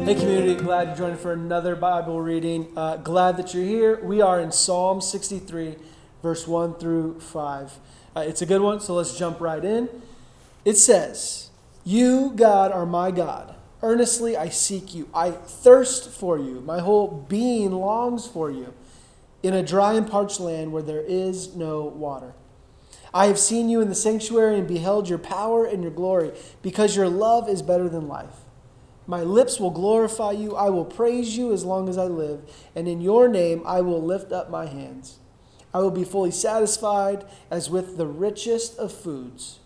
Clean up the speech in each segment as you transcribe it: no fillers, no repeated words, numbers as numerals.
Hey community, glad you joined for another Bible reading. Glad that you're here. We are in Psalm 63, verse 1 through 5. It's a good one, so let's jump right in. It says, "You, God, are my God. Earnestly I seek you. I thirst for you. My whole being longs for you in a dry and parched land where there is no water. I have seen you in the sanctuary and beheld your power and your glory, because your love is better than life. My lips will glorify you. I will praise you as long as I live, and in your name I will lift up my hands. I will be fully satisfied as with the richest of foods.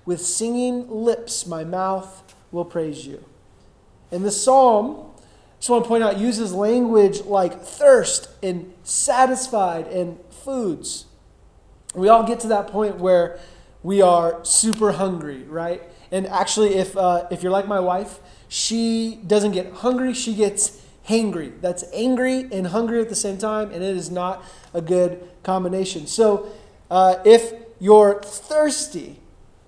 With singing lips my mouth will praise you." And the psalm, I just want to point out, uses language like thirst and satisfied and foods. We all get to that point where we are super hungry, right? And actually, if you're like my wife, she doesn't get hungry, she gets hangry. That's angry and hungry at the same time, and it is not a good combination. So if you're thirsty,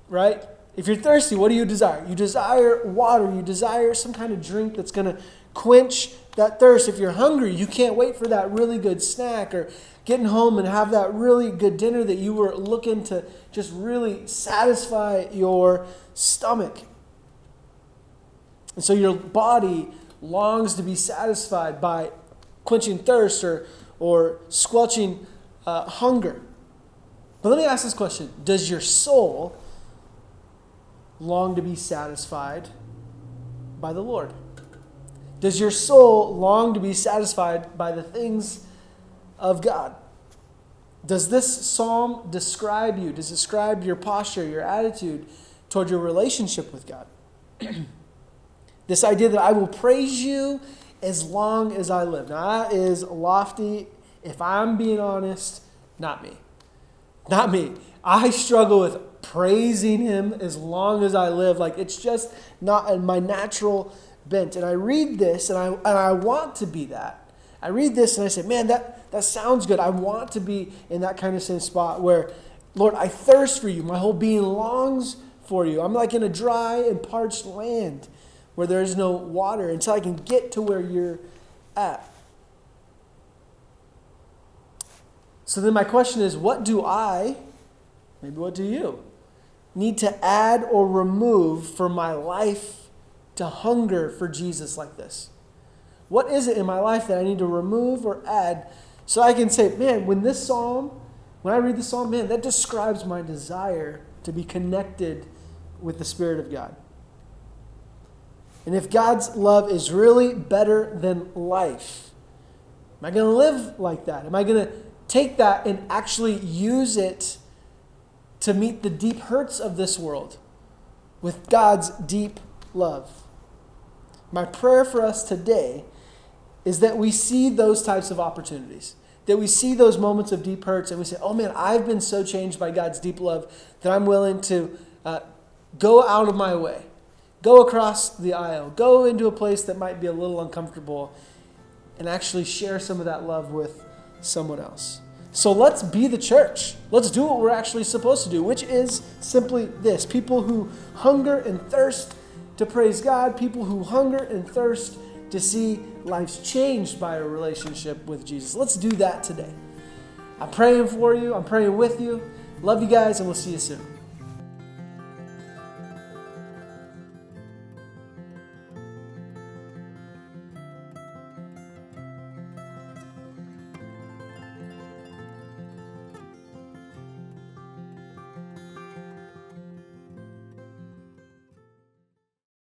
right? If you're thirsty, what do you desire? You desire water. You desire some kind of drink that's going to quench that thirst. If you're hungry, you can't wait for that really good snack or getting home and have that really good dinner that you were looking to just really satisfy your stomach. And so your body longs to be satisfied by quenching thirst or squelching hunger. But let me ask this question. Does your soul long to be satisfied by the Lord? Does your soul long to be satisfied by the things of God? Does this psalm describe you? Does it describe your posture, your attitude toward your relationship with God? This idea that I will praise you as long as I live. Now that is lofty. If I'm being honest, not me. Not me. I struggle with praising him as long as I live. Like, it's just not in my natural bent. And I read this and I want to be that. I read this and I say, man, that sounds good. I want to be in that kind of same spot where, Lord, I thirst for you. My whole being longs for you. I'm like in a dry and parched land where there is no water until I can get to where you're at. So then my question is, what do you need to add or remove for my life to hunger for Jesus like this? What is it in my life that I need to remove or add so I can say, man, when I read this psalm, man, that describes my desire to be connected with the Spirit of God. And if God's love is really better than life, am I going to live like that? Am I going to take that and actually use it to meet the deep hurts of this world with God's deep love? My prayer for us today is that we see those types of opportunities, that we see those moments of deep hurts and we say, oh man, I've been so changed by God's deep love that I'm willing to go out of my way, go across the aisle, go into a place that might be a little uncomfortable and actually share some of that love with someone else. So let's be the church. Let's do what we're actually supposed to do, which is simply this. People who hunger and thirst to praise God, people who hunger and thirst to see lives changed by a relationship with Jesus. Let's do that today. I'm praying for you. I'm praying with you. Love you guys, and we'll see you soon.